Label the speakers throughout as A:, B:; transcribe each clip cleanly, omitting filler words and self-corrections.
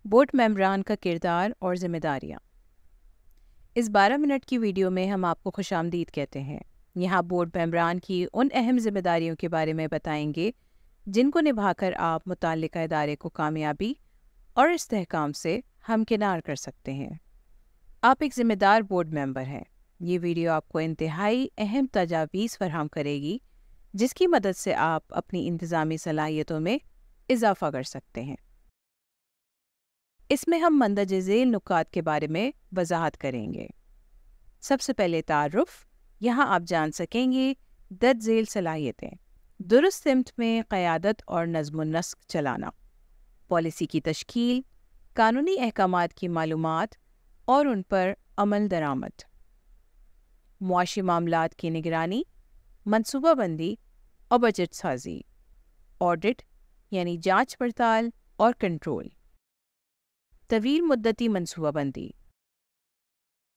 A: Board ممبران کا کردار اور ذمہ داریاں۔ اس 12 منٹ کی ویڈیو میں ہم آپ کو خوش آمدید کہتے ہیں۔ یہاں بورڈ ممبران کی ان اہم ذمہ داریوں کے بارے میں بتائیں گے جن کو نبھا کر آپ متعلقہ ادارے کو کامیابی اور استحکام سے ہمکنار کر سکتے ہیں۔ آپ ایک ذمہ دار بورڈ ممبر ہیں۔ یہ ویڈیو آپ کو انتہائی اہم تجاویز فراہم کرے گی جس کی مدد سے آپ اپنی انتظامی صلاحیتوں میں اضافہ کر سکتے ہیں۔ اس میں ہم مندرجہ ذیل نکات کے بارے میں وضاحت کریں گے۔ سب سے پہلے تعارف۔ یہاں آپ جان سکیں گے درج ذیل صلاحیتیں: درست سمت میں قیادت اور نظم و نسق چلانا، پالیسی کی تشکیل، قانونی احکامات کی معلومات اور ان پر عمل درآمد، معاشی معاملات کی نگرانی، منصوبہ بندی اور بجٹ سازی، آڈٹ یعنی جانچ پڑتال اور کنٹرول، طویل مدتی منصوبہ بندی،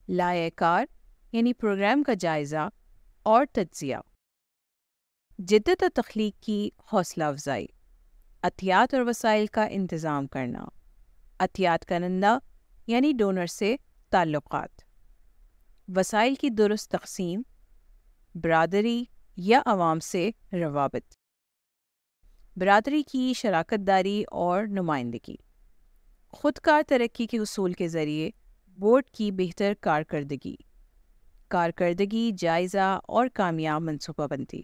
A: لائحہ کار یعنی پروگرام کا جائزہ اور تجزیہ، جدت و تخلیق کی حوصلہ افزائی، عطیات اور وسائل کا انتظام کرنا، عطیات کنندہ یعنی ڈونر سے تعلقات، وسائل کی درست تقسیم، برادری یا عوام سے روابط، برادری کی شراکت داری اور نمائندگی، خودکار ترقی کے اصول کے ذریعے بورڈ کی بہتر کارکردگی جائزہ اور کامیاب منصوبہ بندی،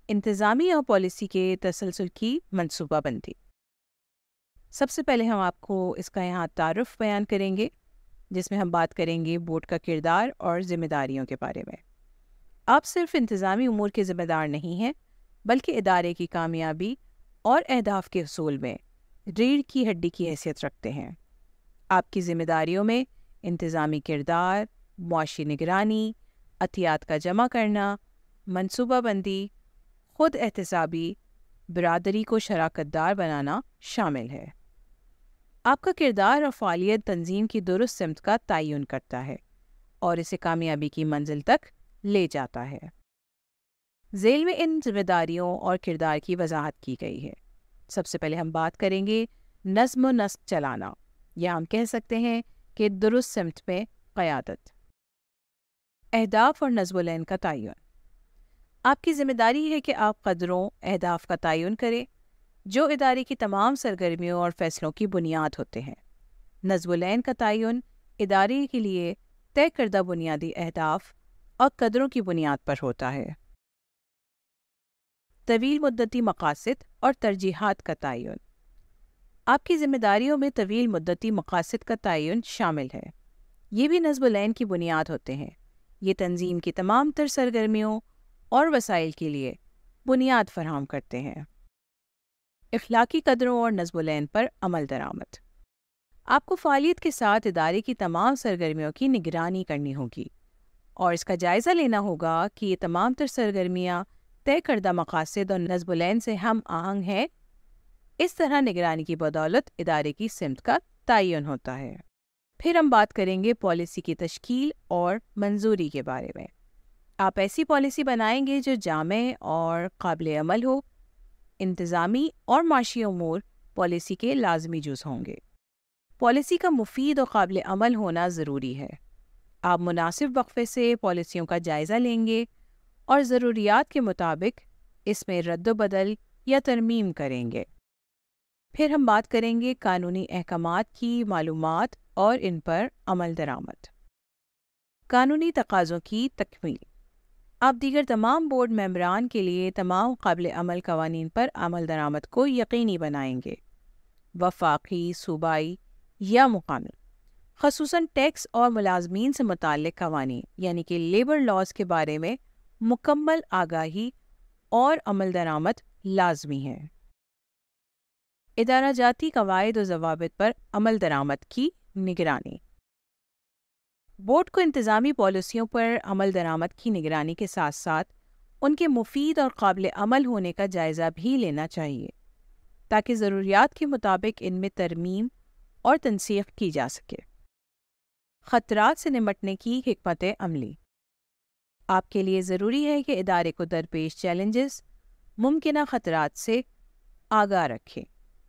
A: انتظامی اور پالیسی کے تسلسل کی منصوبہ بندی۔ سب سے پہلے ہم آپ کو اس کا یہاں تعارف بیان کریں گے جس میں ہم بات کریں گے بورڈ کا کردار اور ذمہ داریوں کے بارے میں۔ آپ صرف انتظامی امور کے ذمہ دار نہیں ہیں بلکہ ادارے کی کامیابی اور اہداف کے حصول میں ریڑھ کی ہڈی کی حیثیت رکھتے ہیں۔ آپ کی ذمہ داریوں میں انتظامی کردار، معاشی نگرانی، عطیات کا جمع کرنا، منصوبہ بندی، خود احتسابی، برادری کو شراکت دار بنانا شامل ہے۔ آپ کا کردار اور فعالیت تنظیم کی درست سمت کا تعین کرتا ہے اور اسے کامیابی کی منزل تک لے جاتا ہے۔ ذیل میں ان ذمہ داریوں اور کردار کی وضاحت کی گئی ہے۔ سب سے پہلے ہم بات کریں گے نظم و نسق چلانا، یا ہم کہہ سکتے ہیں کہ درست سمت میں قیادت۔ اہداف اور نظم العین کا تعین۔ آپ کی ذمہ داری ہے کہ آپ قدروں، اہداف کا تعین کریں جو ادارے کی تمام سرگرمیوں اور فیصلوں کی بنیاد ہوتے ہیں۔ نظم العین کا تعین ادارے کے لیے طے کردہ بنیادی اہداف اور قدروں کی بنیاد پر ہوتا ہے۔ طویل مدتی مقاصد اور ترجیحات کا تعین۔ آپ کی ذمہ داریوں میں طویل مدتی مقاصد کا تعین شامل ہے۔ یہ بھی نظم العین کی بنیاد ہوتے ہیں۔ یہ تنظیم کی تمام تر سرگرمیوں اور وسائل کے لیے بنیاد فراہم کرتے ہیں۔ اخلاقی قدروں اور نظم العین پر عمل درآمد۔ آپ کو فعالیت کے ساتھ ادارے کی تمام سرگرمیوں کی نگرانی کرنی ہوگی اور اس کا جائزہ لینا ہوگا کہ یہ تمام تر سرگرمیاں طے کردہ مقاصد اور نظم العین سے ہم آہنگ ہیں۔ اس طرح نگرانی کی بدولت ادارے کی سمت کا تعین ہوتا ہے۔ پھر ہم بات کریں گے پالیسی کی تشکیل اور منظوری کے بارے میں۔ آپ ایسی پالیسی بنائیں گے جو جامع اور قابل عمل ہو۔ انتظامی اور معاشی امور پالیسی کے لازمی جز ہوں گے۔ پالیسی کا مفید اور قابل عمل ہونا ضروری ہے۔ آپ مناسب وقفے سے پالیسیوں کا جائزہ لیں گے اور ضروریات کے مطابق اس میں رد و بدل یا ترمیم کریں گے۔ پھر ہم بات کریں گے قانونی احکامات کی معلومات اور ان پر عمل درآمد۔ قانونی تقاضوں کی تکمیل۔ آپ دیگر تمام بورڈ ممبران کے لیے تمام قابل عمل قوانین پر عمل درآمد کو یقینی بنائیں گے، وفاقی، صوبائی یا مقامی، خصوصاً ٹیکس اور ملازمین سے متعلق قوانین یعنی کہ لیبر لاز کے بارے میں مکمل آگاہی اور عمل درآمد لازمی ہے۔ ادارہ جاتی قواعد و ضوابط پر عمل درآمد کی نگرانی۔ بورڈ کو انتظامی پالیسیوں پر عمل درآمد کی نگرانی کے ساتھ ساتھ ان کے مفید اور قابل عمل ہونے کا جائزہ بھی لینا چاہیے تاکہ ضروریات کے مطابق ان میں ترمیم اور تنسیخ کی جا سکے۔ خطرات سے نمٹنے کی حکمت عملی۔ آپ کے لیے ضروری ہے کہ ادارے کو درپیش چیلنجز، ممکنہ خطرات سے آگاہ رکھیں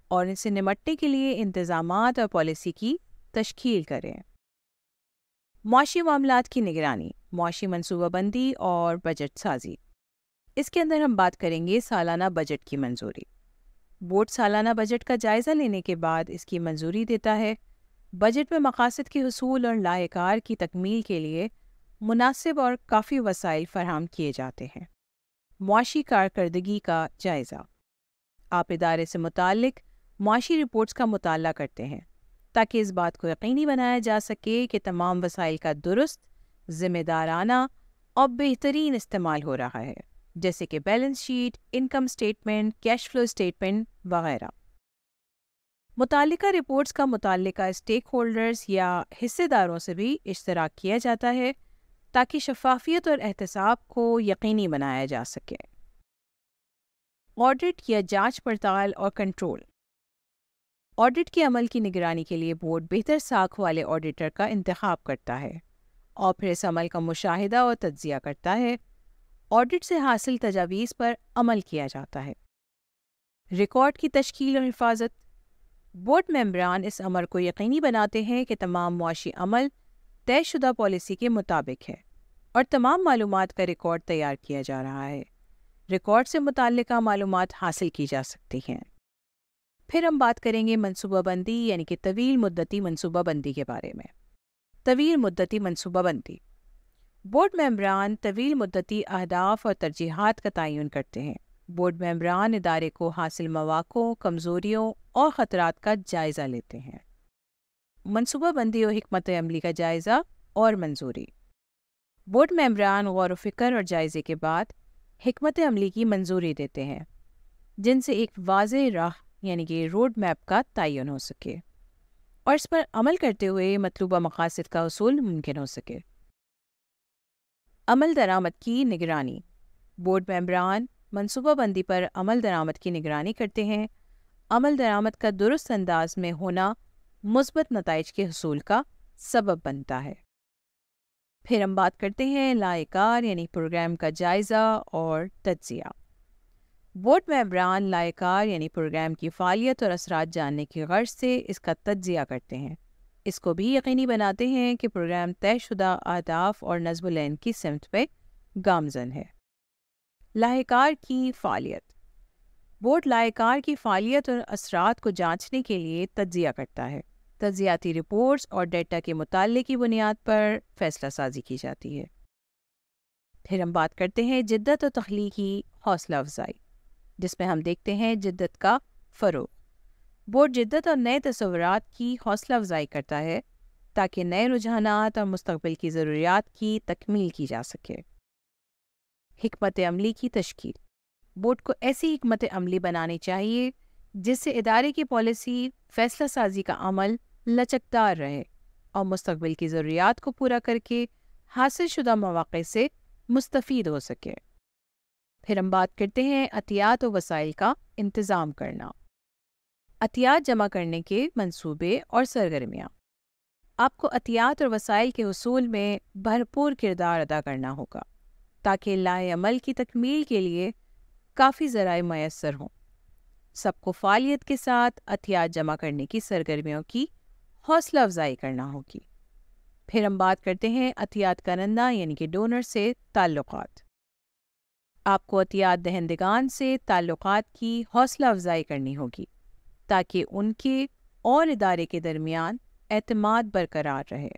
A: اور ان سے نمٹنے کے لیے انتظامات اور پالیسی کی تشکیل کریں۔ معاشی معاملات کی نگرانی، معاشی منصوبہ بندی اور بجٹ سازی۔ اس کے اندر ہم بات کریں گے سالانہ بجٹ کی منظوری۔ بورڈ سالانہ بجٹ کا جائزہ لینے کے بعد اس کی منظوری دیتا ہے۔ بجٹ میں مقاصد کے حصول اور لائحہ کار کی تکمیل کے لیے مناسب اور کافی وسائل فراہم کیے جاتے ہیں۔ معاشی کارکردگی کا جائزہ۔ آپ ادارے سے متعلق معاشی رپورٹس کا مطالعہ کرتے ہیں تاکہ اس بات کو یقینی بنایا جا سکے کہ تمام وسائل کا درست، ذمہ دارانہ اور بہترین استعمال ہو رہا ہے، جیسے کہ balance sheet, income statement, cash flow statement وغیرہ۔ متعلقہ رپورٹس کا متعلقہ اسٹیک ہولڈرز یا حصے داروں سے بھی اشتراک کیا جاتا ہے تاکہ شفافیت اور احتساب کو یقینی بنایا جا سکے۔ آڈٹ یا جانچ پڑتال اور کنٹرول۔ آڈٹ کے عمل کی نگرانی کے لیے بورڈ بہتر ساکھ والے آڈیٹر کا انتخاب کرتا ہے اور پھر اس عمل کا مشاہدہ اور تجزیہ کرتا ہے۔ آڈٹ سے حاصل تجاویز پر عمل کیا جاتا ہے۔ ریکارڈ کی تشکیل اور حفاظت۔ بورڈ ممبران اس امر کو یقینی بناتے ہیں کہ تمام معاشی عمل طے شدہ پالیسی کے مطابق ہے اور تمام معلومات کا ریکارڈ تیار کیا جا رہا ہے۔ ریکارڈ سے متعلقہ معلومات حاصل کی جا سکتی ہیں۔ پھر ہم بات کریں گے منصوبہ بندی یعنی کہ طویل مدتی منصوبہ بندی کے بارے میں۔ طویل مدتی منصوبہ بندی۔ بورڈ ممبران طویل مدتی اہداف اور ترجیحات کا تعین کرتے ہیں۔ بورڈ ممبران ادارے کو حاصل مواقع، کمزوریوں اور خطرات کا جائزہ لیتے ہیں۔ منصوبہ بندی و حکمت عملی کا جائزہ اور منظوری۔ بورڈ ممبران غور و فکر اور جائزے کے بعد حکمت عملی کی منظوری دیتے ہیں، جن سے ایک واضح راہ یعنی کہ روڈ میپ کا تعین ہو سکے اور اس پر عمل کرتے ہوئے مطلوبہ مقاصد کا حصول ممکن ہو سکے۔ عمل درآمد کی نگرانی۔ بورڈ ممبران منصوبہ بندی پر عمل درآمد کی نگرانی کرتے ہیں۔ عمل درآمد کا درست انداز میں ہونا مثبت نتائج کے حصول کا سبب بنتا ہے۔ پھر ہم بات کرتے ہیں لائحہ کار یعنی پروگرام کا جائزہ اور تجزیہ۔ بورڈ ممبران لائحہ کار یعنی پروگرام کی فعالیت اور اثرات جاننے کی غرض سے اس کا تجزیہ کرتے ہیں۔ اس کو بھی یقینی بناتے ہیں کہ پروگرام طے شدہ اہداف اور نظم العین کی سمت پہ گامزن ہے۔ لائحہ کار کی فعالیت۔ بورڈ لائحہ کار کی فعالیت اور اثرات کو جانچنے کے لیے تجزیہ کرتا ہے۔ تجزیاتی رپورٹس اور ڈیٹا کے مطالعے کی بنیاد پر فیصلہ سازی کی جاتی ہے۔ پھر ہم بات کرتے ہیں جدت اور تخلیقی حوصلہ افزائی، جس میں ہم دیکھتے ہیں جدت کا فروغ۔ بورڈ جدت اور نئے تصورات کی حوصلہ افزائی کرتا ہے تاکہ نئے رجحانات اور مستقبل کی ضروریات کی تکمیل کی جا سکے۔ حکمت عملی کی تشکیل۔ بورڈ کو ایسی حکمت عملی بنانی چاہیے جس سے ادارے کی پالیسی فیصلہ سازی کا عمل لچکدار رہے اور مستقبل کی ضروریات کو پورا کر کے حاصل شدہ مواقع سے مستفید ہو سکے۔ پھر ہم بات کرتے ہیں عطیات و وسائل کا انتظام کرنا۔ عطیات جمع کرنے کے منصوبے اور سرگرمیاں۔ آپ کو عطیات اور وسائل کے حصول میں بھرپور کردار ادا کرنا ہوگا تاکہ لائحہ عمل کی تکمیل کے لیے کافی ذرائع میسر ہوں۔ سب کو فعالیت کے ساتھ عطیات جمع کرنے کی سرگرمیوں کی حوصلہ افزائی کرنا ہوگی۔ پھر ہم بات کرتے ہیں عطیات کنندہ یعنی کہ ڈونر سے تعلقات۔ آپ کو عطیات دہندگان سے تعلقات کی حوصلہ افزائی کرنی ہوگی تاکہ ان کے اور ادارے کے درمیان اعتماد برقرار رہے۔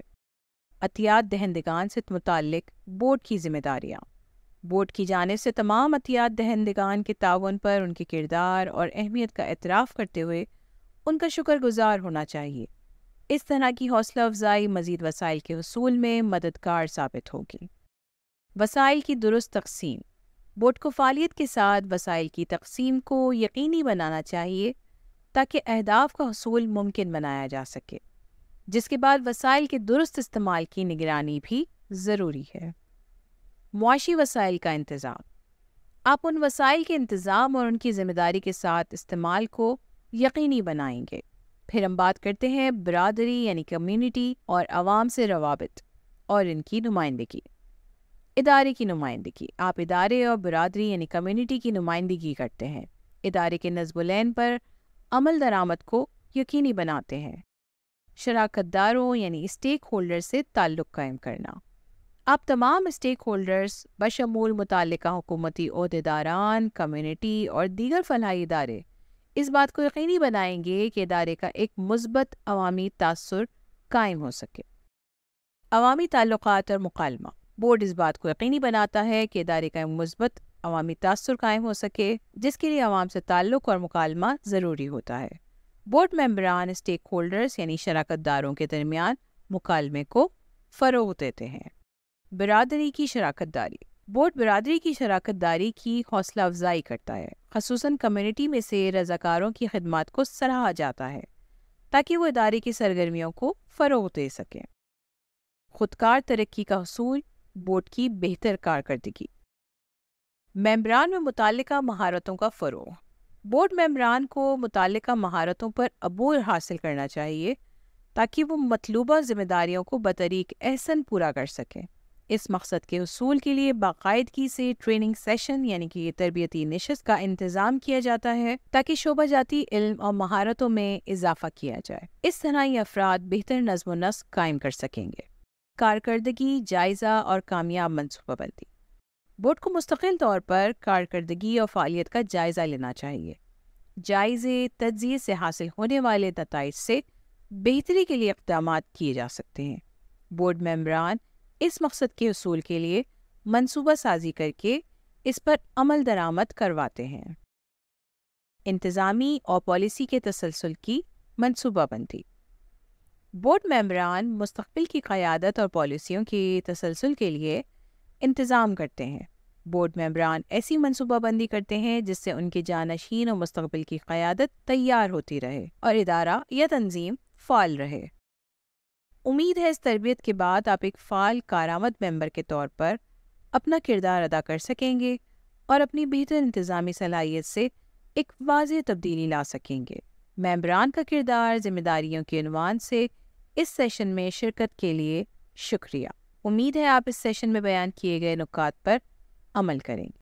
A: عطیات دہندگان سے متعلق بورڈ کی ذمہ داریاں۔ بورڈ کی جانب سے تمام عطیات دہندگان کے تعاون پر ان کے کردار اور اہمیت کا اعتراف کرتے ہوئے ان کا شکر گزار ہونا چاہیے۔ اس طرح کی حوصلہ افزائی مزید وسائل کے حصول میں مددگار ثابت ہوگی۔ وسائل کی درست تقسیم۔ بورڈ کو فعالیت کے ساتھ وسائل کی تقسیم کو یقینی بنانا چاہیے تاکہ اہداف کا حصول ممکن بنایا جا سکے، جس کے بعد وسائل کے درست استعمال کی نگرانی بھی ضروری ہے۔ معاشی وسائل کا انتظام۔ آپ ان وسائل کے انتظام اور ان کی ذمہ داری کے ساتھ استعمال کو یقینی بنائیں گے۔ پھر ہم بات کرتے ہیں برادری یعنی کمیونٹی اور عوام سے روابط اور ان کی نمائندگی۔ ادارے کی نمائندگی۔ آپ ادارے اور برادری یعنی کمیونٹی کی نمائندگی کرتے ہیں۔ ادارے کے نظم العین پر عمل درآمد کو یقینی بناتے ہیں۔ شراکت داروں یعنی اسٹیک ہولڈر سے تعلق قائم کرنا۔ آپ تمام اسٹیک ہولڈرز بشمول متعلقہ حکومتی عہدیداران، کمیونٹی اور دیگر فلاحی ادارے اس بات کو یقینی بنائیں گے کہ ادارے کا ایک مثبت عوامی تاثر قائم ہو سکے۔ عوامی تعلقات اور مکالمہ۔ بورڈ اس بات کو یقینی بناتا ہے کہ ادارے کا ایک مثبت عوامی تاثر قائم ہو سکے، جس کے لیے عوام سے تعلق اور مکالمہ ضروری ہوتا ہے۔ بورڈ ممبران اسٹیک ہولڈرز یعنی شراکت داروں کے درمیان مکالمے کو فروغ دیتے ہیں۔ برادری کی شراکت داری۔ بورڈ برادری کی شراکت داری کی حوصلہ افزائی کرتا ہے، خصوصاً کمیونٹی میں سے رضاکاروں کی خدمات کو سراہا جاتا ہے تاکہ وہ ادارے کی سرگرمیوں کو فروغ دے سکیں۔ خودکار ترقی کا حصول، بورڈ کی بہتر کارکردگی۔ ممبران میں متعلقہ مہارتوں کا فروغ۔ بورڈ ممبران کو متعلقہ مہارتوں پر عبور حاصل کرنا چاہیے تاکہ وہ مطلوبہ ذمہ داریوں کو بطریق احسن پورا کر سکیں۔ اس مقصد کے حصول کے لیے باقاعدگی سے ٹریننگ سیشن یعنی کہ یہ تربیتی نشست کا انتظام کیا جاتا ہے تاکہ شعبہ جاتی علم اور مہارتوں میں اضافہ کیا جائے۔ اس طرح یہ افراد بہتر نظم و نسق قائم کر سکیں گے۔ کارکردگی، جائزہ اور کامیاب منصوبہ بندی۔ بورڈ کو مستقل طور پر کارکردگی اور فعالیت کا جائزہ لینا چاہیے۔ جائزے تجزیے سے حاصل ہونے والے نتائج سے بہتری کے لیے اقدامات کیے جا سکتے ہیں۔ بورڈ ممبران اس مقصد کے حصول کے لیے منصوبہ سازی کر کے اس پر عمل درآمد کرواتے ہیں۔ انتظامی اور پالیسی کے تسلسل کی منصوبہ بندی۔ بورڈ ممبران مستقبل کی قیادت اور پالیسیوں کے تسلسل کے لیے انتظام کرتے ہیں۔ بورڈ ممبران ایسی منصوبہ بندی کرتے ہیں جس سے ان کے جانشین اور مستقبل کی قیادت تیار ہوتی رہے اور ادارہ یا تنظیم فعال رہے۔ امید ہے اس تربیت کے بعد آپ ایک فعال کارآمد ممبر کے طور پر اپنا کردار ادا کر سکیں گے اور اپنی بہتر انتظامی صلاحیت سے ایک واضح تبدیلی لا سکیں گے۔ ممبران کا کردار ذمہ داریوں کے عنوان سے اس سیشن میں شرکت کے لیے شکریہ۔ امید ہے آپ اس سیشن میں بیان کیے گئے نکات پر عمل کریں گے۔